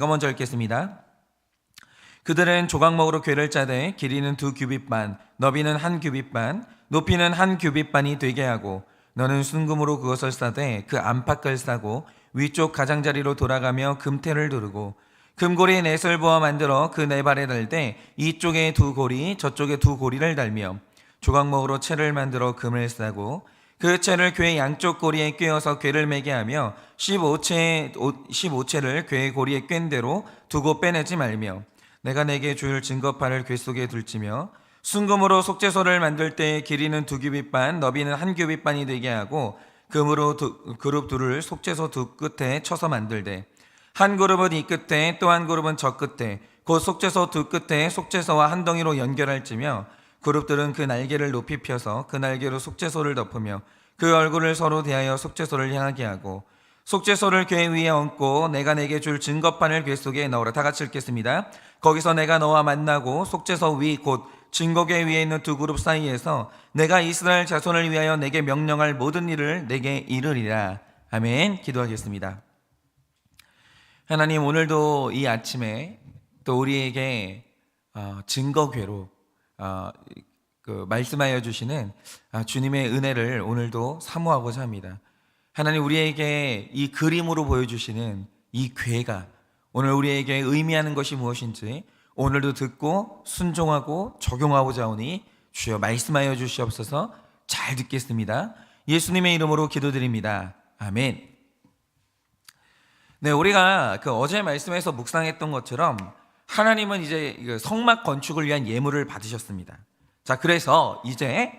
제가 먼저 읽겠습니다. 그들은 조각목으로 궤를 짜되 길이는 2규빗 반, 너비는 1규빗 반, 높이는 1규빗 반이 되게 하고 너는 순금으로 그것을 싸되 그 안팎을 싸고 위쪽 가장자리로 돌아가며 금테를 두르고 금고리 넷을 부어 만들어 그 네 발에 달되 이쪽에 2고리 저쪽에 2고리를 달며 조각목으로 채를 만들어 금을 싸고 그 채를 궤 양쪽 고리에 꿰어서 궤를 매게 하며 15채를 궤 고리에 꿰인 대로 두고 빼내지 말며 내가 내게 줄 증거판을 궤 속에 둘지며 순금으로 속죄소를 만들 때 길이는 2규빗 반 너비는 1규빗 반이 되게 하고 금으로 그룹 둘을 속죄소 두 끝에 쳐서 만들되 한 그룹은 이 끝에 또 한 그룹은 저 끝에 곧 속죄소 두 끝에 속죄소와 한 덩이로 연결할지며 그룹들은 그 날개를 높이 펴서 그 날개로 속죄소를 덮으며 그 얼굴을 서로 대하여 속죄소를 향하게 하고 속죄소를 궤 위에 얹고 내가 내게 줄 증거판을 궤 속에 넣으라. 다 같이 읽겠습니다. 거기서 내가 너와 만나고 속죄소 위 곧 증거궤 위에 있는 두 그룹 사이에서 내가 이스라엘 자손을 위하여 내게 명령할 모든 일을 내게 이르리라. 아멘. 기도하겠습니다. 하나님, 오늘도 이 아침에 또 우리에게 증거궤로 말씀하여 주시는 주님의 은혜를 오늘도 사모하고자 합니다. 하나님, 우리에게 이 그림으로 보여주시는 이 궤가 오늘 우리에게 의미하는 것이 무엇인지 오늘도 듣고 순종하고 적용하고자 하오니 주여 말씀하여 주시옵소서. 잘 듣겠습니다. 예수님의 이름으로 기도드립니다. 아멘. 네, 우리가 어제 말씀에서 묵상했던 것처럼 하나님은 이제 성막 건축을 위한 예물을 받으셨습니다. 자, 그래서 이제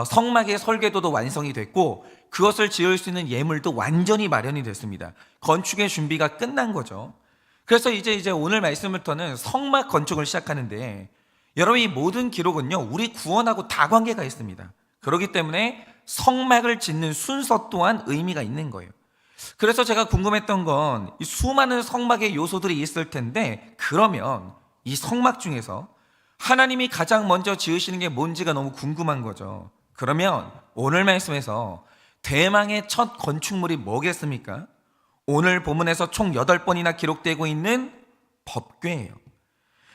성막의 설계도도 완성이 됐고 그것을 지을 수 있는 예물도 완전히 마련이 됐습니다. 건축의 준비가 끝난 거죠. 그래서 이제 오늘 말씀부터는 성막 건축을 시작하는데 여러분, 이 모든 기록은요 우리 구원하고 다 관계가 있습니다. 그렇기 때문에 성막을 짓는 순서 또한 의미가 있는 거예요. 그래서 제가 궁금했던 건 이 수많은 성막의 요소들이 있을 텐데 그러면 이 성막 중에서 하나님이 가장 먼저 지으시는 게 뭔지가 너무 궁금한 거죠. 그러면 오늘 말씀에서 대망의 첫 건축물이 뭐겠습니까? 오늘 본문에서 총 8번이나 기록되고 있는 법궤예요.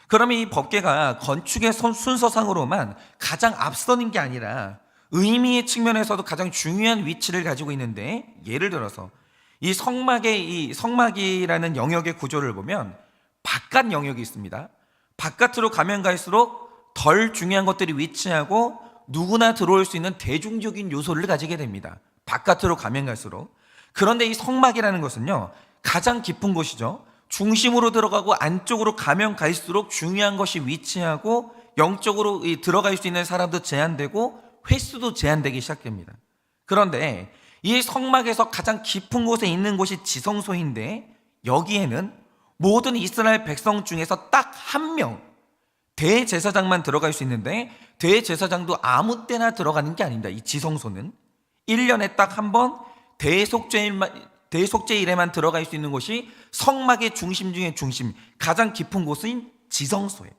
그러면 이 법궤가 건축의 순서상으로만 가장 앞서는 게 아니라 의미의 측면에서도 가장 중요한 위치를 가지고 있는데, 예를 들어서 이 성막이라는 영역의 구조를 보면 바깥 영역이 있습니다. 바깥으로 가면 갈수록 덜 중요한 것들이 위치하고 누구나 들어올 수 있는 대중적인 요소를 가지게 됩니다. 바깥으로 가면 갈수록. 그런데 이 성막이라는 것은요 가장 깊은 곳이죠. 중심으로 들어가고 안쪽으로 가면 갈수록 중요한 것이 위치하고 영적으로 들어갈 수 있는 사람도 제한되고 횟수도 제한되기 시작됩니다. 그런데 이 성막에서 가장 깊은 곳에 있는 곳이 지성소인데 여기에는 모든 이스라엘 백성 중에서 딱 한 명 대제사장만 들어갈 수 있는데 대제사장도 아무 때나 들어가는 게 아닙니다. 이 지성소는 1년에 딱 한 번 대속죄일에만 들어갈 수 있는 곳이 성막의 중심 중에 중심, 가장 깊은 곳인 지성소예요.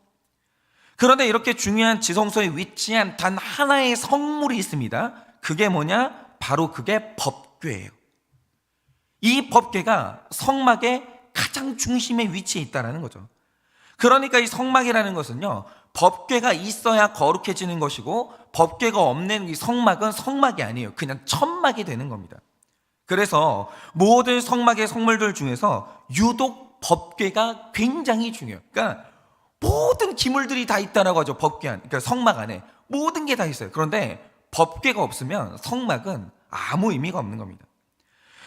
그런데 이렇게 중요한 지성소에 위치한 단 하나의 성물이 있습니다. 그게 뭐냐? 바로 그게 법궤예요. 이 법궤가 성막의 가장 중심에 위치해 있다는 거죠. 그러니까 이 성막이라는 것은요 법궤가 있어야 거룩해지는 것이고 법궤가 없는 이 성막은 성막이 아니에요. 그냥 천막이 되는 겁니다. 그래서 모든 성막의 성물들 중에서 유독 법궤가 굉장히 중요해요. 그러니까 모든 기물들이 다 있다라고 하죠. 법궤 안, 그러니까 성막 안에 모든 게 다 있어요. 그런데 법궤가 없으면 성막은 아무 의미가 없는 겁니다.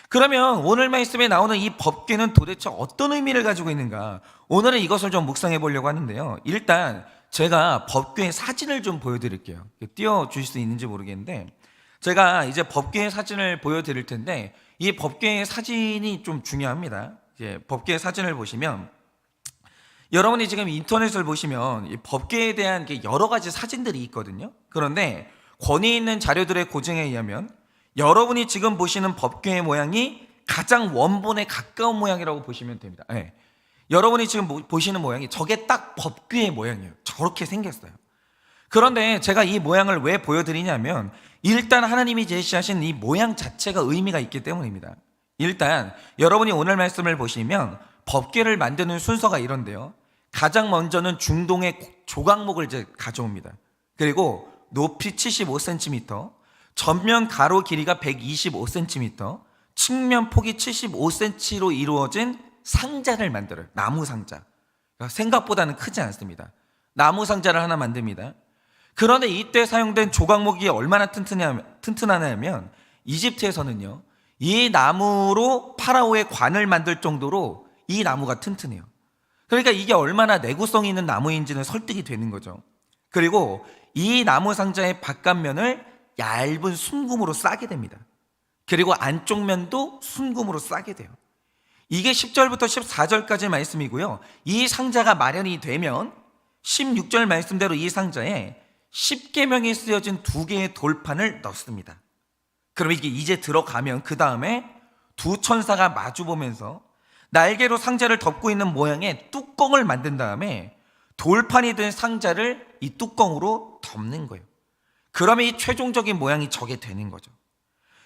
그러면 오늘 말씀에 나오는 이 법궤는 도대체 어떤 의미를 가지고 있는가? 오늘은 이것을 좀 묵상해 보려고 하는데요. 일단 제가 법궤의 사진을 좀 보여드릴게요. 띄워주실 수 있는지 모르겠는데 제가 이제 법궤의 사진을 보여드릴 텐데 이 법궤의 사진이 좀 중요합니다. 이제 법궤의 사진을 보시면 여러분이 지금 인터넷을 보시면 이 법궤에 대한 여러 가지 사진들이 있거든요. 그런데 권위 있는 자료들의 고증에 의하면 여러분이 지금 보시는 법궤의 모양이 가장 원본에 가까운 모양이라고 보시면 됩니다. 네. 여러분이 지금 보시는 모양이 저게 딱 법궤의 모양이에요. 저렇게 생겼어요. 그런데 제가 이 모양을 왜 보여드리냐면 일단 하나님이 제시하신 이 모양 자체가 의미가 있기 때문입니다. 일단 여러분이 오늘 말씀을 보시면 법궤를 만드는 순서가 이런데요. 가장 먼저는 중동의 조각목을 이제 가져옵니다. 그리고 높이 75cm, 전면 가로 길이가 125cm, 측면 폭이 75cm로 이루어진 상자를 만들어요. 나무 상자. 생각보다는 크지 않습니다. 나무 상자를 하나 만듭니다. 그런데 이때 사용된 조각목이 얼마나 튼튼하냐면 이집트에서는요, 이 나무로 파라오의 관을 만들 정도로 이 나무가 튼튼해요. 그러니까 이게 얼마나 내구성이 있는 나무인지는 설득이 되는 거죠. 그리고 이 나무 상자의 바깥면을 얇은 순금으로 싸게 됩니다. 그리고 안쪽 면도 순금으로 싸게 돼요. 이게 10절부터 14절까지 말씀이고요. 이 상자가 마련이 되면 16절 말씀대로 이 상자에 10계명이 쓰여진 2개의 돌판을 넣습니다. 그럼 이게 이제 들어가면 그 다음에 두 천사가 마주보면서 날개로 상자를 덮고 있는 모양의 뚜껑을 만든 다음에 돌판이 된 상자를 이 뚜껑으로 덮는 거예요. 그러면 이 최종적인 모양이 저게 되는 거죠.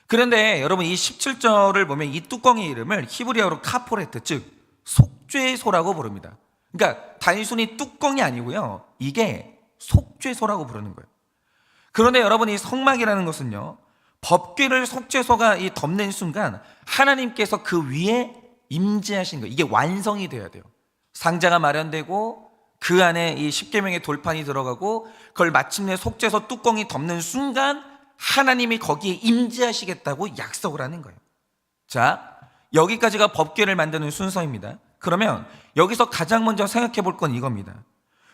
그런데 여러분 이 17절을 보면 이 뚜껑의 이름을 히브리어로 카포레트, 즉 속죄소라고 부릅니다. 그러니까 단순히 뚜껑이 아니고요, 이게 속죄소라고 부르는 거예요. 그런데 여러분 이 성막이라는 것은요, 법궤를 속죄소가 이 덮는 순간 하나님께서 그 위에 임재하신 거예요. 이게 완성이 돼야 돼요. 상자가 마련되고 그 안에 이 10계명의 돌판이 들어가고 그걸 마침내 속죄소 뚜껑이 덮는 순간 하나님이 거기에 임재하시겠다고 약속을 하는 거예요. 자, 여기까지가 법궤를 만드는 순서입니다. 그러면 여기서 가장 먼저 생각해 볼 건 이겁니다.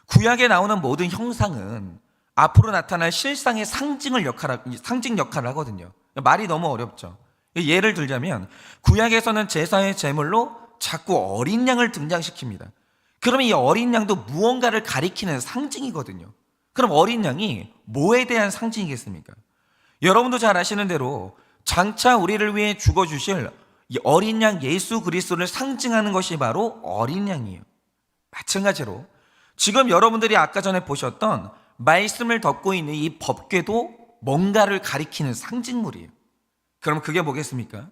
구약에 나오는 모든 형상은 앞으로 나타날 실상의 상징 역할을 하거든요. 말이 너무 어렵죠. 예를 들자면 구약에서는 제사의 제물로 자꾸 어린 양을 등장시킵니다. 그러면 이 어린 양도 무언가를 가리키는 상징이거든요. 그럼 어린 양이 뭐에 대한 상징이겠습니까? 여러분도 잘 아시는 대로 장차 우리를 위해 죽어주실 이 어린 양 예수 그리스도를 상징하는 것이 바로 어린 양이에요. 마찬가지로 지금 여러분들이 아까 전에 보셨던 말씀을 덮고 있는 이 법궤도 뭔가를 가리키는 상징물이에요. 그럼 그게 뭐겠습니까?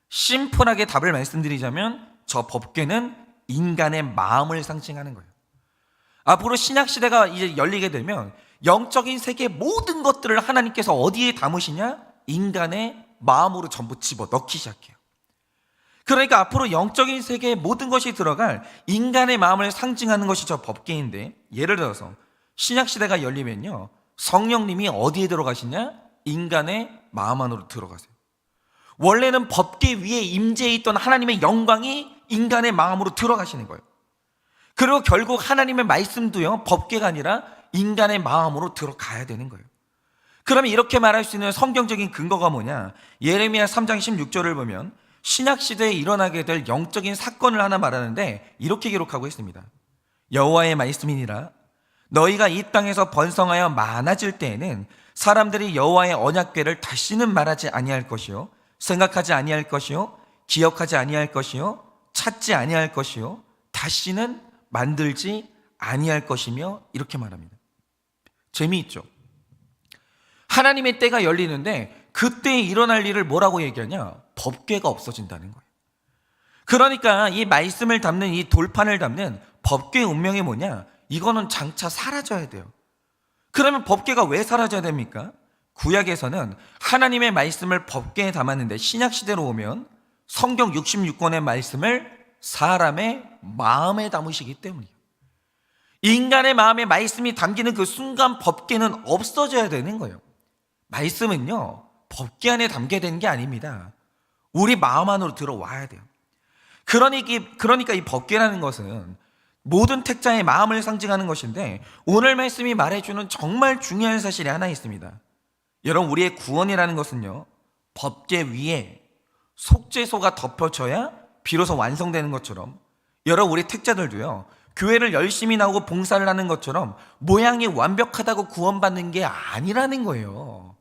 심플하게 답을 말씀드리자면 저 법궤는 인간의 마음을 상징하는 거예요. 앞으로 신약시대가 이제 열리게 되면 영적인 세계 모든 것들을 하나님께서 어디에 담으시냐? 인간의 마음으로 전부 집어넣기 시작해요. 그러니까 앞으로 영적인 세계의 모든 것이 들어갈 인간의 마음을 상징하는 것이 저 법궤인데, 예를 들어서 신약시대가 열리면요, 성령님이 어디에 들어가시냐? 인간의 마음 안으로 들어가세요. 원래는 법궤 위에 임재해 있던 하나님의 영광이 인간의 마음으로 들어가시는 거예요. 그리고 결국 하나님의 말씀도요, 법궤가 아니라 인간의 마음으로 들어가야 되는 거예요. 그러면 이렇게 말할 수 있는 성경적인 근거가 뭐냐? 예레미야 3장 16절을 보면 신약시대에 일어나게 될 영적인 사건을 하나 말하는데 이렇게 기록하고 있습니다. 여호와의 말씀이니라. 너희가 이 땅에서 번성하여 많아질 때에는 사람들이 여호와의 언약궤를 다시는 말하지 아니할 것이요, 생각하지 아니할 것이요, 기억하지 아니할 것이요, 찾지 아니할 것이요, 다시는 만들지 아니할 것이며, 이렇게 말합니다. 재미있죠? 하나님의 때가 열리는데 그때 일어날 일을 뭐라고 얘기하냐? 법궤가 없어진다는 거예요. 그러니까 이 말씀을 담는, 이 돌판을 담는 법궤의 운명이 뭐냐? 이거는 장차 사라져야 돼요. 그러면 법궤가 왜 사라져야 됩니까? 구약에서는 하나님의 말씀을 법궤에 담았는데 신약시대로 오면 성경 66권의 말씀을 사람의 마음에 담으시기 때문이에요. 인간의 마음에 말씀이 담기는 그 순간 법궤는 없어져야 되는 거예요. 말씀은요, 법궤 안에 담게 되는 게 아닙니다. 우리 마음 안으로 들어와야 돼요. 그러니까 이 법궤라는 것은 모든 택자의 마음을 상징하는 것인데, 오늘 말씀이 말해주는 정말 중요한 사실이 하나 있습니다. 여러분, 우리의 구원이라는 것은요, 법궤 위에 속죄소가 덮여져야 비로소 완성되는 것처럼, 여러분 우리 택자들도요, 교회를 열심히 나오고 봉사를 하는 것처럼 모양이 완벽하다고 구원받는 게 아니라는 거예요.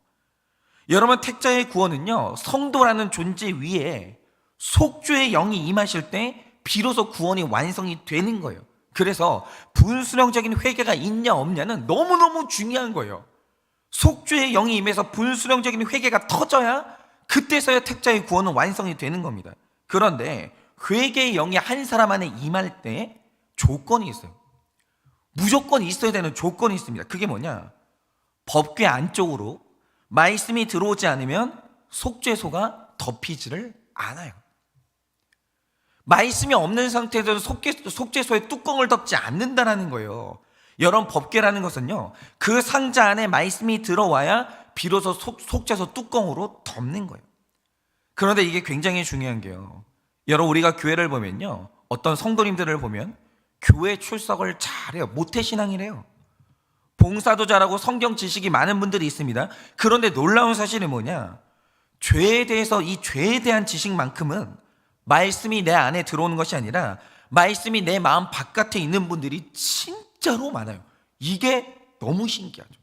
여러분, 택자의 구원은요, 성도라는 존재 위에 속죄의 영이 임하실 때 비로소 구원이 완성이 되는 거예요. 그래서 분수령적인 회개가 있냐 없냐는 너무너무 중요한 거예요. 속죄의 영이 임해서 분수령적인 회개가 터져야 그때서야 택자의 구원은 완성이 되는 겁니다. 그런데 회개의 영이 한 사람 안에 임할 때 조건이 있어요. 무조건 있어야 되는 조건이 있습니다. 그게 뭐냐? 법궤 안쪽으로 말씀이 들어오지 않으면 속죄소가 덮이지를 않아요. 말씀이 없는 상태에서 속죄소의 뚜껑을 덮지 않는다는 거예요. 여러분, 법궤라는 것은요, 그 상자 안에 말씀이 들어와야 비로소 속죄소 뚜껑으로 덮는 거예요. 그런데 이게 굉장히 중요한 게요, 여러분, 우리가 교회를 보면요, 어떤 성도님들을 보면 교회 출석을 잘해요. 모태신앙이래요. 봉사도 잘하고 성경 지식이 많은 분들이 있습니다. 그런데 놀라운 사실이 뭐냐? 죄에 대해서, 이 죄에 대한 지식만큼은 말씀이 내 안에 들어오는 것이 아니라 말씀이 내 마음 바깥에 있는 분들이 진짜로 많아요. 이게 너무 신기하죠.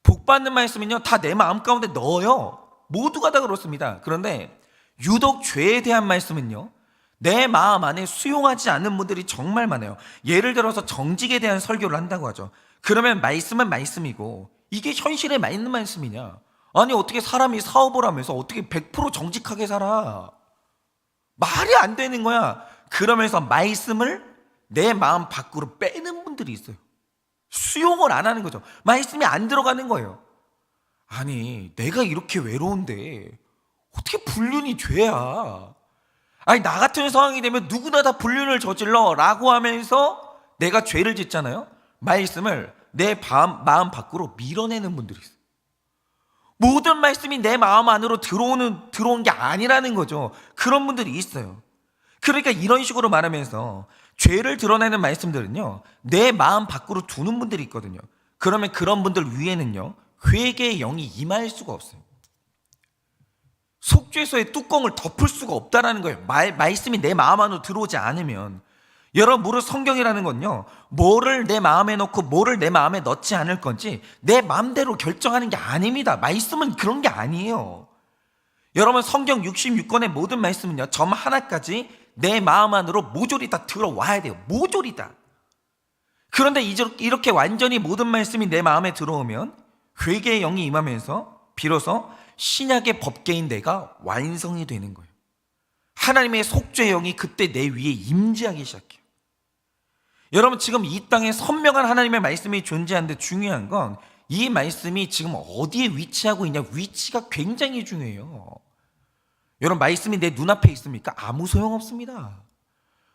복 받는 말씀은요, 다 내 마음 가운데 넣어요. 모두가 다 그렇습니다. 그런데 유독 죄에 대한 말씀은요, 내 마음 안에 수용하지 않는 분들이 정말 많아요. 예를 들어서 정직에 대한 설교를 한다고 하죠. 그러면 말씀은 말씀이고 이게 현실에 맞는 말씀이냐? 아니, 어떻게 사람이 사업을 하면서 어떻게 100% 정직하게 살아? 말이 안 되는 거야. 그러면서 말씀을 내 마음 밖으로 빼는 분들이 있어요. 수용을 안 하는 거죠. 말씀이 안 들어가는 거예요. 아니, 내가 이렇게 외로운데 어떻게 불륜이 죄야? 아니, 나 같은 상황이 되면 누구나 다 불륜을 저질러 라고 하면서 내가 죄를 짓잖아요. 말씀을 내 마음 밖으로 밀어내는 분들이 있어요. 모든 말씀이 내 마음 안으로 들어온 게 아니라는 거죠. 그런 분들이 있어요. 그러니까 이런 식으로 말하면서 죄를 드러내는 말씀들은요, 내 마음 밖으로 두는 분들이 있거든요. 그러면 그런 분들 위에는요, 회개의 영이 임할 수가 없어요. 속죄소의 뚜껑을 덮을 수가 없다라는 거예요. 말씀이 내 마음 안으로 들어오지 않으면. 여러분, 무릇 성경이라는 건요, 뭐를 내 마음에 넣고 뭐를 내 마음에 넣지 않을 건지 내 마음대로 결정하는 게 아닙니다. 말씀은 그런 게 아니에요. 여러분, 성경 66권의 모든 말씀은요, 점 하나까지 내 마음 안으로 모조리 다 들어와야 돼요. 모조리 다. 그런데 이렇게 완전히 모든 말씀이 내 마음에 들어오면 회개의 영이 임하면서 비로소 신약의 법궤인 내가 완성이 되는 거예요. 하나님의 속죄의 영이 그때 내 위에 임재하기 시작해요. 여러분, 지금 이 땅에 선명한 하나님의 말씀이 존재하는데 중요한 건 이 말씀이 지금 어디에 위치하고 있냐. 위치가 굉장히 중요해요. 여러분, 말씀이 내 눈앞에 있습니까? 아무 소용없습니다.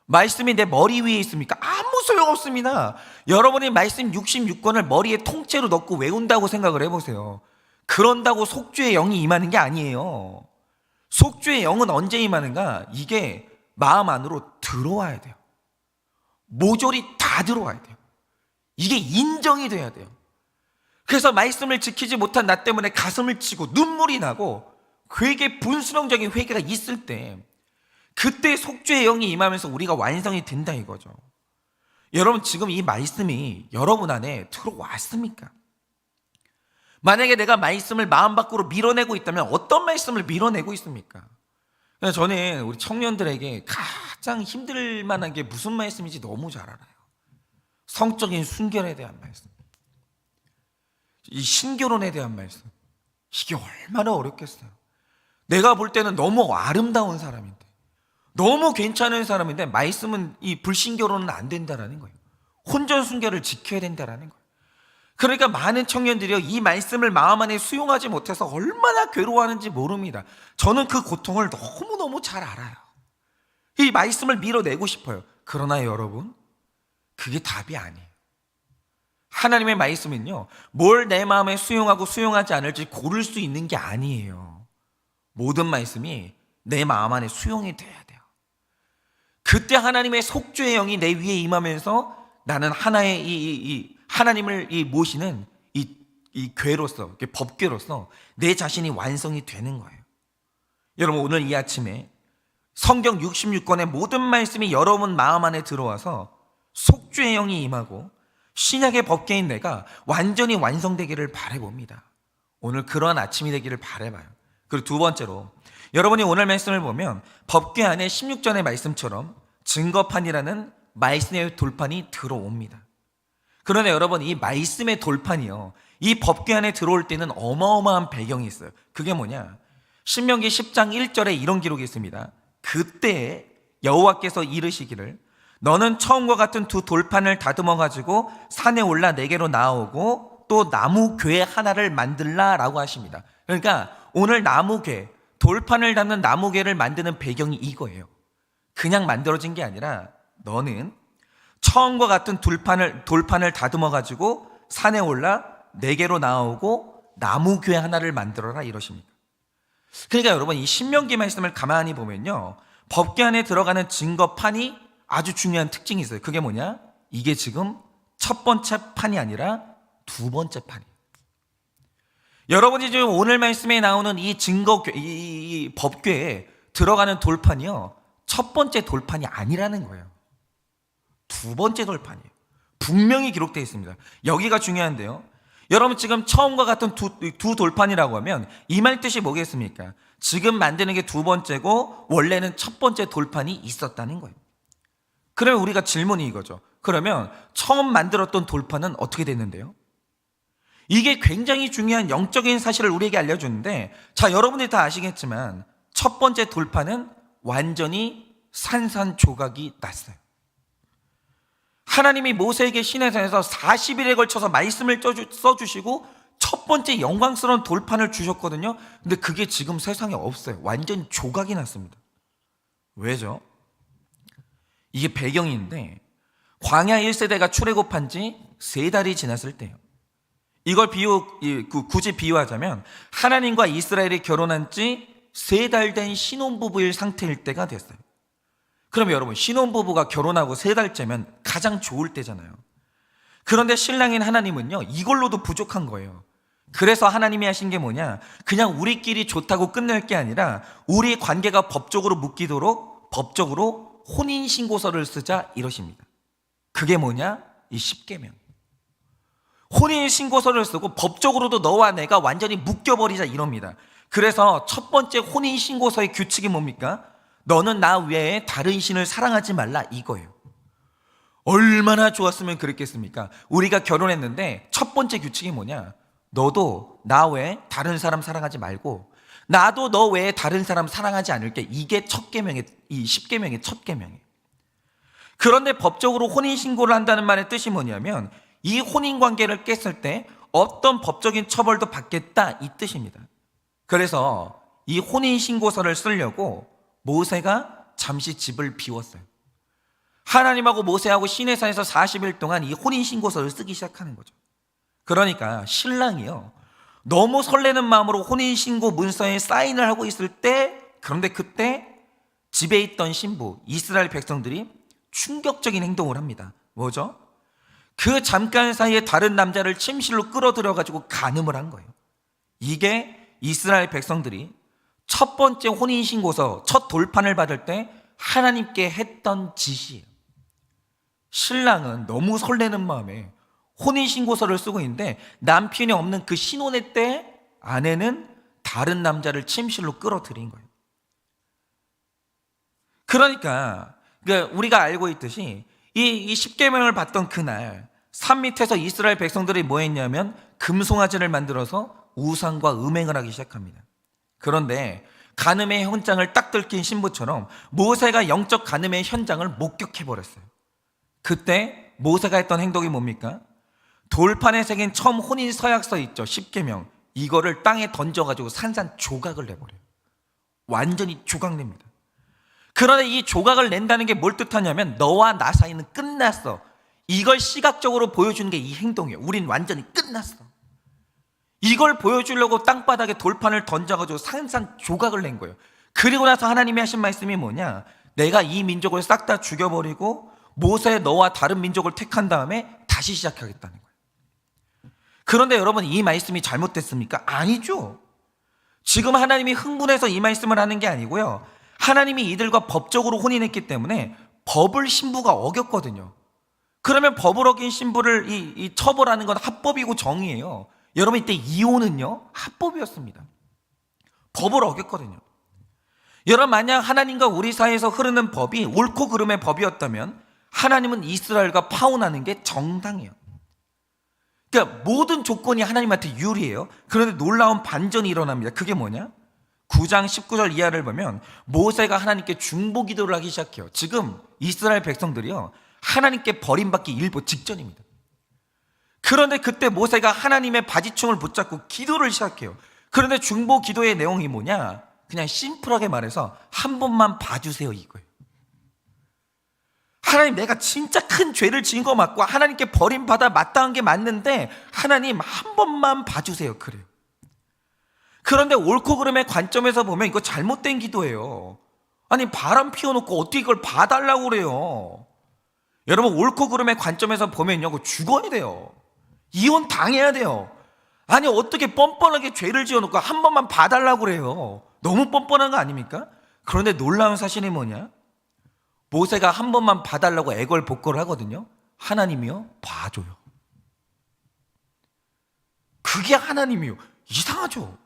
말씀이 내 머리 위에 있습니까? 아무 소용없습니다. 여러분이 말씀 66권을 머리에 통째로 넣고 외운다고 생각을 해보세요. 그런다고 속죄의 영이 임하는 게 아니에요. 속죄의 영은 언제 임하는가? 이게 마음 안으로 들어와야 돼요. 모조리 다 들어와야 돼요. 이게 인정이 돼야 돼요. 그래서 말씀을 지키지 못한 나 때문에 가슴을 치고 눈물이 나고 분수령적인 회개가 있을 때, 그때 속죄의 영이 임하면서 우리가 완성이 된다 이거죠. 여러분, 지금 이 말씀이 여러분 안에 들어왔습니까? 만약에 내가 말씀을 마음 밖으로 밀어내고 있다면 어떤 말씀을 밀어내고 있습니까? 저는 우리 청년들에게 가장 힘들 만한 게 무슨 말씀인지 너무 잘 알아요. 성적인 순결에 대한 말씀, 이 신결혼에 대한 말씀. 이게 얼마나 어렵겠어요. 내가 볼 때는 너무 아름다운 사람인데, 너무 괜찮은 사람인데 말씀은 이 불신결혼은 안 된다라는 거예요. 혼전순결을 지켜야 된다라는 거예요. 그러니까 많은 청년들이요, 이 말씀을 마음 안에 수용하지 못해서 얼마나 괴로워하는지 모릅니다. 저는 그 고통을 너무너무 잘 알아요. 이 말씀을 밀어내고 싶어요. 그러나 여러분, 그게 답이 아니에요. 하나님의 말씀은요, 뭘 내 마음에 수용하고 수용하지 않을지 고를 수 있는 게 아니에요. 모든 말씀이 내 마음 안에 수용이 돼야 돼요. 그때 하나님의 속죄의 영이 내 위에 임하면서 나는 하나의 하나님을 모시는 이 궤로서, 법궤로서 내 자신이 완성이 되는 거예요. 여러분, 오늘 이 아침에 성경 66권의 모든 말씀이 여러분 마음 안에 들어와서 속죄의 영이 임하고 신약의 법궤인 내가 완전히 완성되기를 바라봅니다. 오늘 그러한 아침이 되기를 바라봐요. 그리고 두 번째로, 여러분이 오늘 말씀을 보면 법궤 안에 16전의 말씀처럼 증거판이라는 말씀의 돌판이 들어옵니다. 그런데 여러분, 이 말씀의 돌판이요, 이 법궤 안에 들어올 때는 어마어마한 배경이 있어요. 그게 뭐냐? 신명기 10장 1절에 이런 기록이 있습니다. 그때 여호와께서 이르시기를 너는 처음과 같은 두 돌판을 다듬어 가지고 산에 올라 내게로 나오고 또 나무 궤 하나를 만들라라고 하십니다. 그러니까 오늘 나무 궤, 돌판을 담는 나무 궤를 만드는 배경이 이거예요. 그냥 만들어진 게 아니라 너는 처음과 같은 돌판을 다듬어 가지고 산에 올라 내게로 나오고 나무 궤 하나를 만들어라 이러십니다. 그러니까 여러분 이 신명기 말씀을 가만히 보면요, 법궤 안에 들어가는 증거판이 아주 중요한 특징이 있어요. 그게 뭐냐? 이게 지금 첫 번째 판이 아니라 두 번째 판이에요. 여러분이 지금 오늘 말씀에 나오는 이 이 법궤에 들어가는 돌판이요, 첫 번째 돌판이 아니라는 거예요. 두 번째 돌판이에요. 분명히 기록되어 있습니다. 여기가 중요한데요, 여러분 지금 처음과 같은 두 돌판이라고 하면 이 말 뜻이 뭐겠습니까? 지금 만드는 게 두 번째고 원래는 첫 번째 돌판이 있었다는 거예요. 그러면 우리가 질문이 이거죠. 그러면 처음 만들었던 돌판은 어떻게 됐는데요? 이게 굉장히 중요한 영적인 사실을 우리에게 알려주는데, 자, 여러분들이 다 아시겠지만 첫 번째 돌판은 완전히 산산조각이 났어요. 하나님이 모세에게 시내산에서 40일에 걸쳐서 말씀을 써주시고 첫 번째 영광스러운 돌판을 주셨거든요. 근데 그게 지금 세상에 없어요. 완전 조각이 났습니다. 왜죠? 이게 배경인데, 광야 1세대가 출애굽한 지 3달이 지났을 때요, 이걸 굳이 비유하자면 하나님과 이스라엘이 결혼한 지 3달 된 신혼부부일 상태일 때가 됐어요. 그럼 여러분, 신혼부부가 결혼하고 3달째면 가장 좋을 때잖아요. 그런데 신랑인 하나님은요, 이걸로도 부족한 거예요. 그래서 하나님이 하신 게 뭐냐? 그냥 우리끼리 좋다고 끝낼 게 아니라 우리 관계가 법적으로 묶이도록 법적으로 혼인신고서를 쓰자 이러십니다. 그게 뭐냐? 이 십계명. 혼인신고서를 쓰고 법적으로도 너와 내가 완전히 묶여버리자 이럽니다. 그래서 첫 번째 혼인신고서의 규칙이 뭡니까? 너는 나 외에 다른 신을 사랑하지 말라 이거예요. 얼마나 좋았으면 그랬겠습니까? 우리가 결혼했는데 첫 번째 규칙이 뭐냐? 너도 나 외에 다른 사람 사랑하지 말고 나도 너 외에 다른 사람 사랑하지 않을게. 이게 첫 계명의, 이 십계명의 첫 계명이에요. 그런데 법적으로 혼인신고를 한다는 말의 뜻이 뭐냐면 이 혼인관계를 깼을 때 어떤 법적인 처벌도 받겠다 이 뜻입니다. 그래서 이 혼인신고서를 쓰려고 모세가 잠시 집을 비웠어요. 하나님하고 모세하고 시내산에서 40일 동안 이 혼인신고서를 쓰기 시작하는 거죠. 그러니까 신랑이요, 너무 설레는 마음으로 혼인신고 문서에 사인을 하고 있을 때, 그런데 그때 집에 있던 신부 이스라엘 백성들이 충격적인 행동을 합니다. 뭐죠? 그 잠깐 사이에 다른 남자를 침실로 끌어들여 가지고 간음을 한 거예요. 이게 이스라엘 백성들이 첫 번째 혼인신고서 첫 돌판을 받을 때 하나님께 했던 짓이에요. 신랑은 너무 설레는 마음에 혼인신고서를 쓰고 있는데 남편이 없는 그 신혼의 때 아내는 다른 남자를 침실로 끌어들인 거예요. 그러니까 우리가 알고 있듯이 이 십계명을 받던 그날 산 밑에서 이스라엘 백성들이 뭐 했냐면 금송아지를 만들어서 우상과 음행을 하기 시작합니다. 그런데 간음의 현장을 딱 들킨 신부처럼 모세가 영적 간음의 현장을 목격해버렸어요. 그때 모세가 했던 행동이 뭡니까? 돌판에 새긴 처음 혼인 서약서 있죠, 십계명, 이거를 땅에 던져가지고 산산조각을 내버려요. 완전히 조각냅니다. 그런데 이 조각을 낸다는 게 뭘 뜻하냐면 너와 나 사이는 끝났어, 이걸 시각적으로 보여주는 게 이 행동이에요. 우린 완전히 끝났어. 이걸 보여주려고 땅바닥에 돌판을 던져가지고 산산조각을 낸 거예요. 그리고 나서 하나님이 하신 말씀이 뭐냐? 내가 이 민족을 싹 다 죽여버리고 모세 너와 다른 민족을 택한 다음에 다시 시작하겠다는 거예요. 그런데 여러분, 이 말씀이 잘못됐습니까? 아니죠. 지금 하나님이 흥분해서 이 말씀을 하는 게 아니고요, 하나님이 이들과 법적으로 혼인했기 때문에 법을 신부가 어겼거든요. 그러면 법을 어긴 신부를 이 처벌하는 건 합법이고 정의예요. 여러분, 이때 이혼은요 합법이었습니다. 법을 어겼거든요. 여러분, 만약 하나님과 우리 사이에서 흐르는 법이 옳고 그름의 법이었다면 하나님은 이스라엘과 파혼하는 게 정당해요. 그러니까 모든 조건이 하나님한테 유리해요. 그런데 놀라운 반전이 일어납니다. 그게 뭐냐? 9장 19절 이하를 보면 모세가 하나님께 중보 기도를 하기 시작해요. 지금 이스라엘 백성들이요, 하나님께 버림받기 일보 직전입니다. 그런데 그때 모세가 하나님의 바지춤을 붙잡고 기도를 시작해요. 그런데 중보 기도의 내용이 뭐냐? 그냥 심플하게 말해서 한 번만 봐주세요, 이거예요. 하나님, 내가 진짜 큰 죄를 지은 거 맞고 하나님께 버림받아 마땅한 게 맞는데 하나님 한 번만 봐주세요, 그래요. 그런데 옳고 그름의 관점에서 보면 이거 잘못된 기도예요. 아니, 바람 피워놓고 어떻게 이걸 봐달라고 그래요? 여러분, 옳고 그름의 관점에서 보면요, 그거 죽어야 돼요. 이혼 당해야 돼요. 아니, 어떻게 뻔뻔하게 죄를 지어놓고 한 번만 봐달라고 그래요? 너무 뻔뻔한 거 아닙니까? 그런데 놀라운 사실이 뭐냐? 모세가 한 번만 봐달라고 애걸복걸을 하거든요. 하나님이요, 봐줘요. 그게 하나님이요. 이상하죠?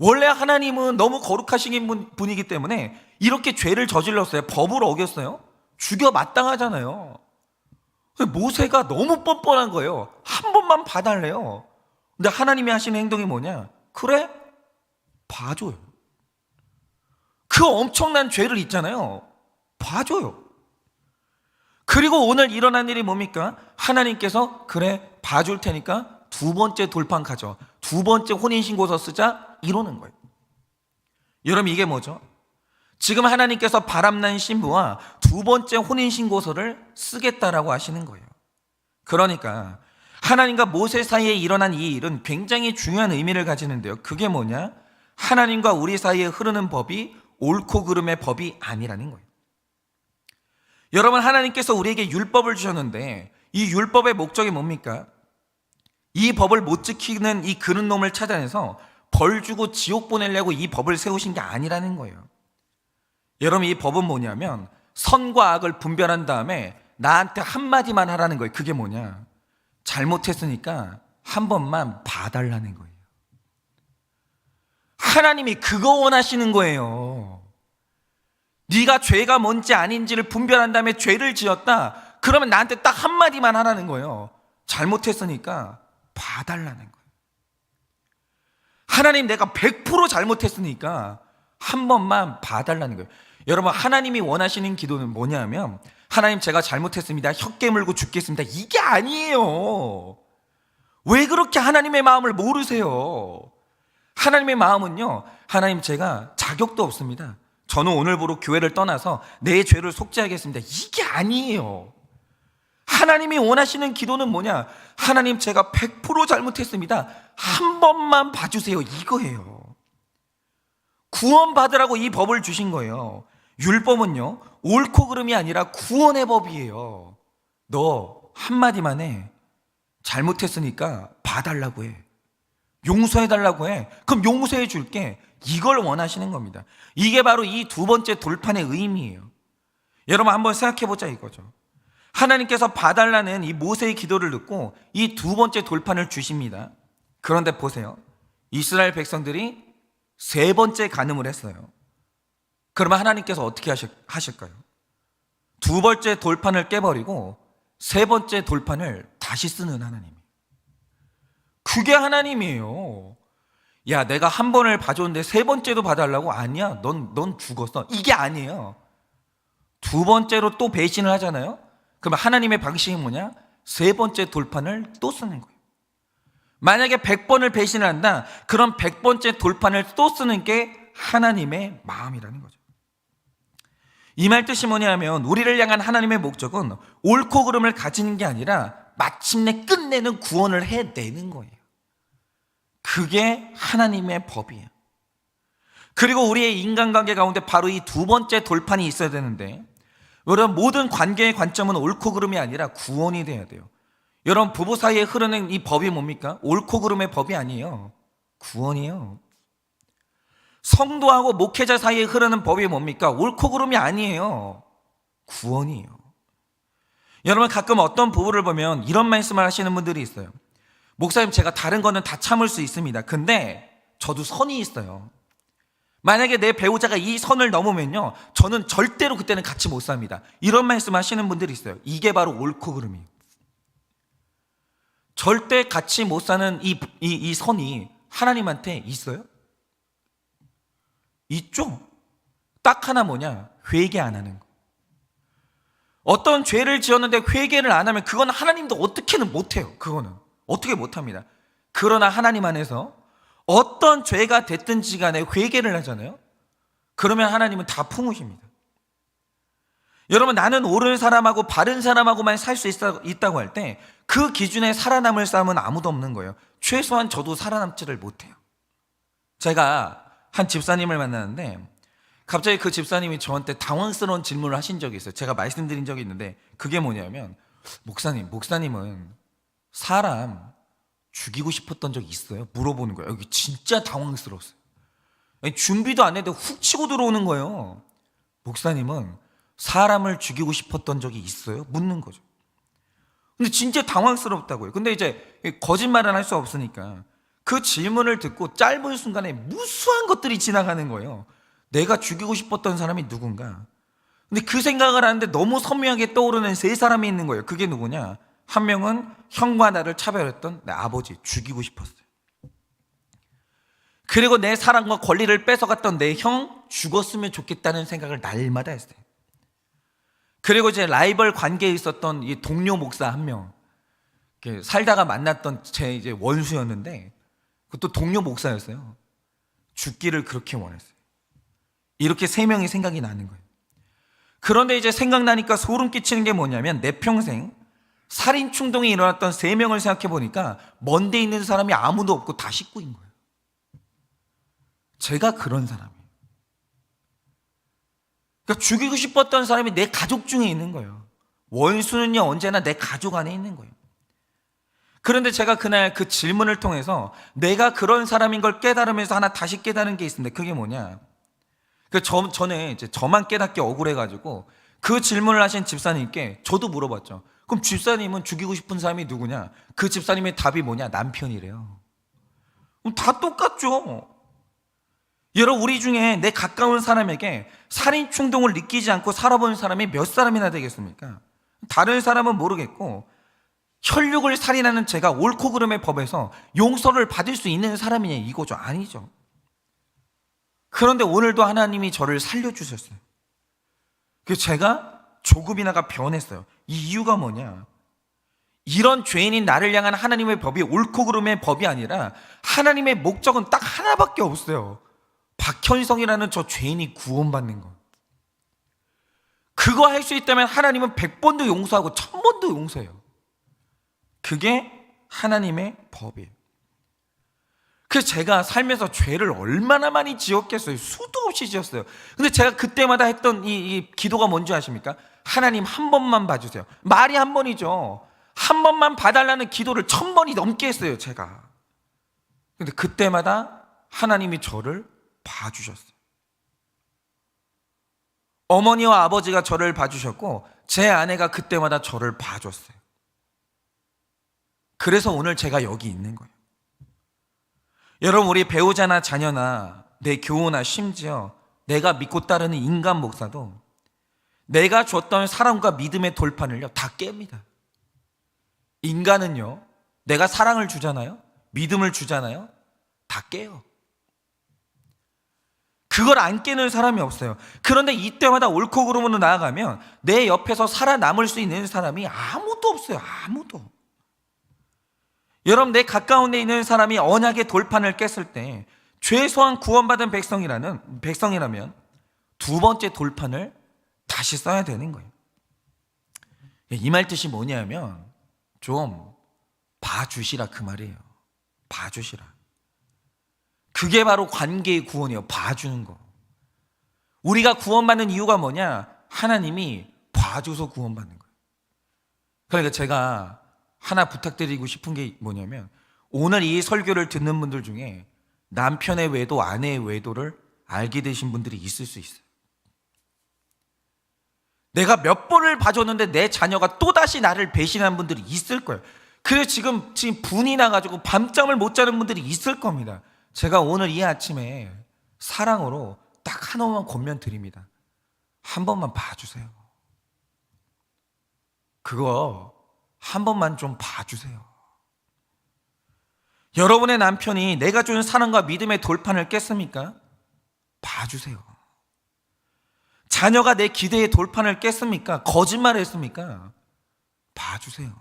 원래 하나님은 너무 거룩하신 분이기 때문에 이렇게 죄를 저질렀어요. 법을 어겼어요. 죽여 마땅하잖아요. 모세가 너무 뻔뻔한 거예요. 한 번만 봐달래요. 근데 하나님이 하시는 행동이 뭐냐? 그래? 봐줘요. 그 엄청난 죄를 있잖아요. 봐줘요. 그리고 오늘 일어난 일이 뭡니까? 하나님께서 그래, 봐줄 테니까 두 번째 돌판 가져, 두 번째 혼인신고서 쓰자, 이러는 거예요. 여러분, 이게 뭐죠? 지금 하나님께서 바람난 신부와 두 번째 혼인신고서를 쓰겠다라고 하시는 거예요. 그러니까 하나님과 모세 사이에 일어난 이 일은 굉장히 중요한 의미를 가지는데요. 그게 뭐냐? 하나님과 우리 사이에 흐르는 법이 옳고 그름의 법이 아니라는 거예요. 여러분, 하나님께서 우리에게 율법을 주셨는데 이 율법의 목적이 뭡니까? 이 법을 못 지키는 이 그릇 놈을 찾아내서 벌 주고 지옥 보내려고 이 법을 세우신 게 아니라는 거예요. 여러분, 이 법은 뭐냐면 선과 악을 분별한 다음에 나한테 한마디만 하라는 거예요. 그게 뭐냐? 잘못했으니까 한 번만 봐달라는 거예요. 하나님이 그거 원하시는 거예요. 네가 죄가 뭔지 아닌지를 분별한 다음에 죄를 지었다, 그러면 나한테 딱 한마디만 하라는 거예요. 잘못했으니까 봐달라는 거예요. 하나님, 내가 100% 잘못했으니까 한 번만 봐달라는 거예요. 여러분, 하나님이 원하시는 기도는 뭐냐면 하나님, 제가 잘못했습니다, 혀 깨물고 죽겠습니다, 이게 아니에요. 왜 그렇게 하나님의 마음을 모르세요? 하나님의 마음은요, 하나님, 제가 자격도 없습니다, 저는 오늘부로 교회를 떠나서 내 죄를 속죄하겠습니다, 이게 아니에요. 하나님이 원하시는 기도는 뭐냐? 하나님, 제가 100% 잘못했습니다, 한 번만 봐주세요, 이거예요. 구원받으라고 이 법을 주신 거예요. 율법은요, 옳고 그름이 아니라 구원의 법이에요. 너 한마디만 해. 잘못했으니까 봐달라고 해. 용서해달라고 해. 그럼 용서해 줄게. 이걸 원하시는 겁니다. 이게 바로 이 두 번째 돌판의 의미예요. 여러분, 한번 생각해보자 이거죠. 하나님께서 봐달라는 이 모세의 기도를 듣고 이 두 번째 돌판을 주십니다. 그런데 보세요. 이스라엘 백성들이 세 번째 간음을 했어요. 그러면 하나님께서 어떻게 하실까요? 두 번째 돌판을 깨버리고 세 번째 돌판을 다시 쓰는 하나님. 그게 하나님이에요. 야, 내가 한 번을 봐줬는데 세 번째도 봐달라고? 아니야, 넌 죽었어, 이게 아니에요. 두 번째로 또 배신을 하잖아요. 그러면 하나님의 방식이 뭐냐? 세 번째 돌판을 또 쓰는 거예요. 만약에 100번을 배신을 한다, 그럼 100번째 돌판을 또 쓰는 게 하나님의 마음이라는 거죠. 이 말 뜻이 뭐냐면 우리를 향한 하나님의 목적은 옳고 그름을 가지는 게 아니라 마침내 끝내는 구원을 해내는 거예요. 그게 하나님의 법이에요. 그리고 우리의 인간관계 가운데 바로 이 두 번째 돌판이 있어야 되는데, 여러분, 모든 관계의 관점은 옳고 그름이 아니라 구원이 돼야 돼요. 여러분, 부부 사이에 흐르는 이 법이 뭡니까? 옳고 그름의 법이 아니에요. 구원이에요. 성도하고 목회자 사이에 흐르는 법이 뭡니까? 옳고 그름이 아니에요. 구원이에요. 여러분, 가끔 어떤 부부를 보면 이런 말씀을 하시는 분들이 있어요. 목사님, 제가 다른 거는 다 참을 수 있습니다. 근데 저도 선이 있어요. 만약에 내 배우자가 이 선을 넘으면요, 저는 절대로 그때는 같이 못 삽니다. 이런 말씀 하시는 분들이 있어요. 이게 바로 옳고 그름이에요. 절대 같이 못 사는 이 선이 하나님한테 있어요? 있죠. 딱 하나 뭐냐? 회개 안 하는 거. 어떤 죄를 지었는데 회개를 안 하면 그건 하나님도 어떻게는 못해요. 그거는 어떻게 못합니다. 그러나 하나님 안에서 어떤 죄가 됐든지 간에 회개를 하잖아요. 그러면 하나님은 다 품으십니다. 여러분, 나는 옳은 사람하고 바른 사람하고만 살 수 있다고 할 때 그 기준에 살아남을 사람은 아무도 없는 거예요. 최소한 저도 살아남지를 못해요. 제가 한 집사님을 만나는데 갑자기 그 집사님이 저한테 당황스러운 질문을 하신 적이 있어요. 제가 말씀드린 적이 있는데 그게 뭐냐면, 목사님은 사람 죽이고 싶었던 적이 있어요? 물어보는 거예요. 여기 진짜 당황스러웠어요. 아니, 준비도 안 했는데 훅 치고 들어오는 거예요. 목사님은 사람을 죽이고 싶었던 적이 있어요? 묻는 거죠. 근데 진짜 당황스럽다고요. 근데 이제 거짓말은 할 수 없으니까 그 질문을 듣고 짧은 순간에 무수한 것들이 지나가는 거예요. 내가 죽이고 싶었던 사람이 누군가. 근데 그 생각을 하는데 너무 선명하게 떠오르는 세 사람이 있는 거예요. 그게 누구냐? 한 명은 형과 나를 차별했던 내 아버지, 죽이고 싶었어요. 그리고 내 사랑과 권리를 뺏어갔던 내 형, 죽었으면 좋겠다는 생각을 날마다 했어요. 그리고 이제 라이벌 관계에 있었던 이 동료 목사 한 명, 살다가 만났던 제 이제 원수였는데 그것도 동료 목사였어요. 죽기를 그렇게 원했어요. 이렇게 세 명이 생각이 나는 거예요. 그런데 이제 생각나니까 소름 끼치는 게 뭐냐면, 내 평생 살인 충동이 일어났던 세 명을 생각해 보니까 먼데 있는 사람이 아무도 없고 다 식구인 거예요. 제가 그런 사람이에요. 그러니까 죽이고 싶었던 사람이 내 가족 중에 있는 거예요. 원수는요, 언제나 내 가족 안에 있는 거예요. 그런데 제가 그날 그 질문을 통해서 내가 그런 사람인 걸 깨달으면서 하나 다시 깨달은 게 있는데, 그게 뭐냐? 전에 이제 저만 깨닫기 억울해가지고 그 질문을 하신 집사님께 저도 물어봤죠. 그럼 집사님은 죽이고 싶은 사람이 누구냐? 그 집사님의 답이 뭐냐? 남편이래요. 그럼 다 똑같죠. 여러분, 우리 중에 내 가까운 사람에게 살인 충동을 느끼지 않고 살아본 사람이 몇 사람이나 되겠습니까? 다른 사람은 모르겠고, 혈육을 살인하는 죄가 옳고 그름의 법에서 용서를 받을 수 있는 사람이냐, 이거죠. 아니죠. 그런데 오늘도 하나님이 저를 살려주셨어요. 그래서 제가 조금이나가 변했어요. 이 이유가 뭐냐? 이런 죄인인 나를 향한 하나님의 법이 옳고 그름의 법이 아니라 하나님의 목적은 딱 하나밖에 없어요. 박현성이라는 저 죄인이 구원받는 것. 그거 할 수 있다면 하나님은 100번도 용서하고 1000번도 용서해요. 그게 하나님의 법이에요. 그래서 제가 살면서 죄를 얼마나 많이 지었겠어요. 수도 없이 지었어요. 근데 제가 그때마다 했던 이 기도가 뭔지 아십니까? 하나님, 한 번만 봐주세요. 말이 한 번이죠. 한 번만 봐달라는 기도를 1000번이 넘게 했어요, 제가. 근데 그때마다 하나님이 저를 봐주셨어요. 어머니와 아버지가 저를 봐주셨고, 제 아내가 그때마다 저를 봐줬어요. 그래서 오늘 제가 여기 있는 거예요. 여러분, 우리 배우자나 자녀나 내 교우나 심지어 내가 믿고 따르는 인간 목사도 내가 줬던 사랑과 믿음의 돌판을요, 다 깹니다. 인간은요, 내가 사랑을 주잖아요, 믿음을 주잖아요, 다 깨요. 그걸 안 깨는 사람이 없어요. 그런데 이때마다 옳고 그름으로 나아가면 내 옆에서 살아남을 수 있는 사람이 아무도 없어요. 아무도. 여러분, 내 가까운 데 있는 사람이 언약의 돌판을 깼을 때 최소한 구원받은 백성이라면 두 번째 돌판을 다시 써야 되는 거예요. 이 말 뜻이 뭐냐면, 좀 봐주시라, 그 말이에요. 봐주시라. 그게 바로 관계의 구원이에요. 봐주는 거. 우리가 구원받는 이유가 뭐냐? 하나님이 봐줘서 구원받는 거예요. 그러니까 제가 하나 부탁드리고 싶은 게 뭐냐면, 오늘 이 설교를 듣는 분들 중에 남편의 외도, 아내의 외도를 알게 되신 분들이 있을 수 있어요. 내가 몇 번을 봐줬는데 내 자녀가 또다시 나를 배신한 분들이 있을 거예요. 그래서 지금 분이 나가지고 밤잠을 못 자는 분들이 있을 겁니다. 제가 오늘 이 아침에 사랑으로 딱 하나만 권면 드립니다. 한 번만 봐주세요. 그거 한 번만 좀 봐주세요. 여러분의 남편이 내가 준 사랑과 믿음의 돌판을 깼습니까? 봐주세요. 자녀가 내 기대의 돌판을 깼습니까? 거짓말을 했습니까? 봐주세요.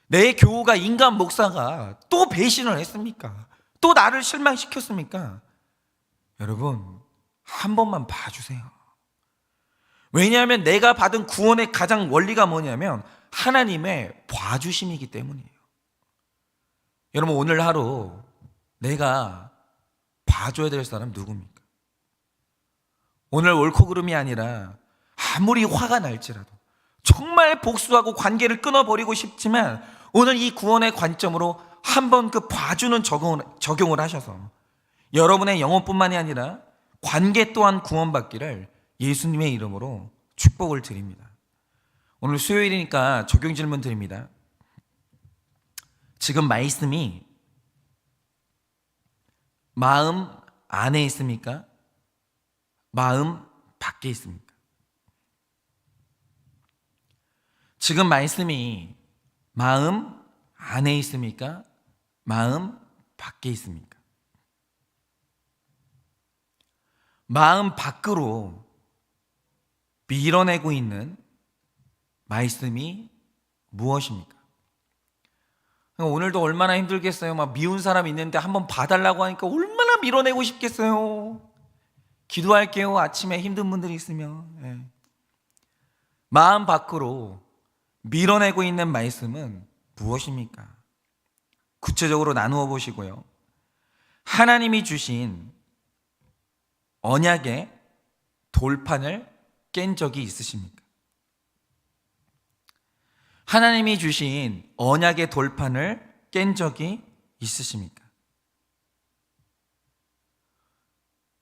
내 교우가 인간 목사가 또 배신을 했습니까? 또 나를 실망시켰습니까? 여러분, 한 번만 봐주세요. 왜냐하면 내가 받은 구원의 가장 원리가 뭐냐면 하나님의 봐주심이기 때문이에요. 여러분, 오늘 하루 내가 봐줘야 될 사람 누굽니까? 오늘 옳고 그름이 아니라 아무리 화가 날지라도 정말 복수하고 관계를 끊어버리고 싶지만 오늘 이 구원의 관점으로 한번 그 봐주는 적용을 하셔서 여러분의 영혼뿐만이 아니라 관계 또한 구원받기를 예수님의 이름으로 축복을 드립니다. 오늘 수요일이니까 적용 질문 드립니다. 지금 말씀이 마음 안에 있습니까? 마음 밖에 있습니까? 지금 말씀이 마음 안에 있습니까? 마음 밖에 있습니까? 마음 밖으로 밀어내고 있는 말씀이 무엇입니까? 오늘도 얼마나 힘들겠어요. 막 미운 사람 있는데 한번 봐달라고 하니까 얼마나 밀어내고 싶겠어요. 기도할게요. 아침에 힘든 분들이 있으면. 마음 밖으로 밀어내고 있는 말씀은 무엇입니까? 구체적으로 나누어 보시고요. 하나님이 주신 언약의 돌판을 깬 적이 있으십니까? 하나님이 주신 언약의 돌판을 깬 적이 있으십니까?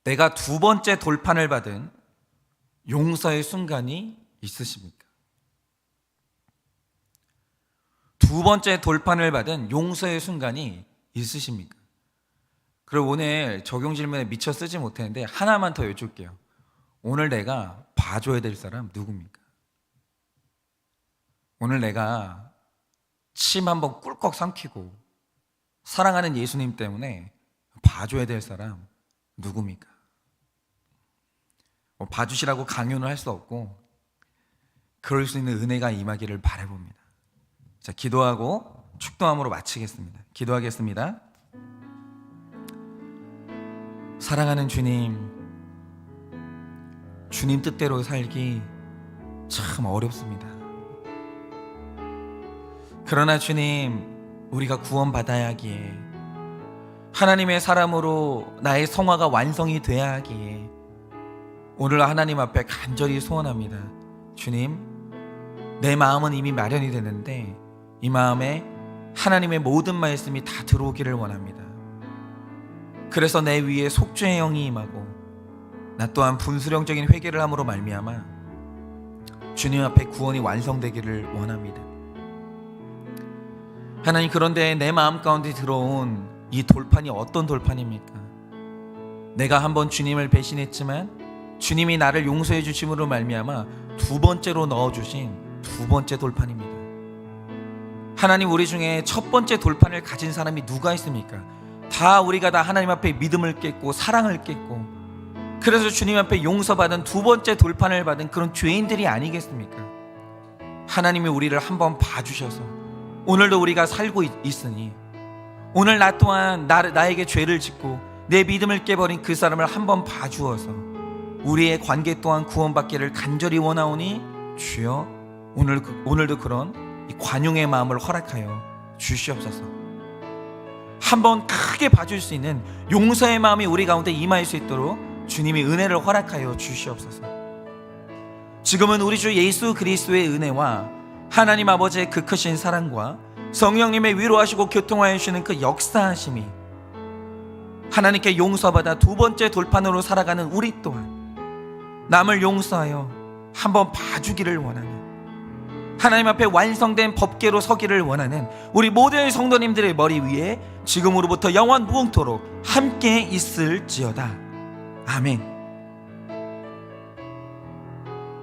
내가 두 번째 돌판을 받은 용서의 순간이 있으십니까? 두 번째 돌판을 받은 용서의 순간이 있으십니까? 그리고 오늘 적용 질문에 미처 쓰지 못했는데 하나만 더 여쭐게요. 오늘 내가 봐줘야 될 사람 누굽니까? 오늘 내가 침 한번 꿀꺽 삼키고 사랑하는 예수님 때문에 봐줘야 될 사람 누굽니까? 봐주시라고 강요는 할 수 없고 그럴 수 있는 은혜가 임하기를 바라봅니다. 자, 기도하고 축도함으로 마치겠습니다. 기도하겠습니다. 사랑하는 주님, 주님 뜻대로 살기 참 어렵습니다. 그러나 주님, 우리가 구원받아야 하기에 하나님의 사람으로 나의 성화가 완성이 돼야 하기에 오늘 하나님 앞에 간절히 소원합니다. 주님, 내 마음은 이미 마련이 되는데 이 마음에 하나님의 모든 말씀이 다 들어오기를 원합니다. 그래서 내 위에 속죄의 영이 임하고 나 또한 분수령적인 회개를 함으로 말미암아 주님 앞에 구원이 완성되기를 원합니다. 하나님, 그런데 내 마음 가운데 들어온 이 돌판이 어떤 돌판입니까? 내가 한번 주님을 배신했지만 주님이 나를 용서해 주심으로 말미암아 두 번째로 넣어주신 두 번째 돌판입니다. 하나님, 우리 중에 첫 번째 돌판을 가진 사람이 누가 있습니까? 우리가 다 하나님 앞에 믿음을 깼고 사랑을 깼고 그래서 주님 앞에 용서받은 두 번째 돌판을 받은 그런 죄인들이 아니겠습니까? 하나님이 우리를 한번 봐주셔서 오늘도 우리가 살고 있으니 오늘 나 또한 나에게 죄를 짓고 내 믿음을 깨버린 그 사람을 한번 봐주어서 우리의 관계 또한 구원받기를 간절히 원하오니 주여 오늘도 그런 이 관용의 마음을 허락하여 주시옵소서. 한번 크게 봐줄 수 있는 용서의 마음이 우리 가운데 임할 수 있도록 주님이 은혜를 허락하여 주시옵소서. 지금은 우리 주 예수 그리스도의 은혜와 하나님 아버지의 그 크신 사랑과 성령님의 위로하시고 교통하여 주시는 그 역사하심이 하나님께 용서받아 두 번째 돌판으로 살아가는 우리 또한 남을 용서하여 한번 봐주기를 원하는 하나님 앞에 완성된 법궤로 서기를 원하는 우리 모든 성도님들의 머리 위에 지금으로부터 영원 무궁토록 함께 있을지어다. 아멘.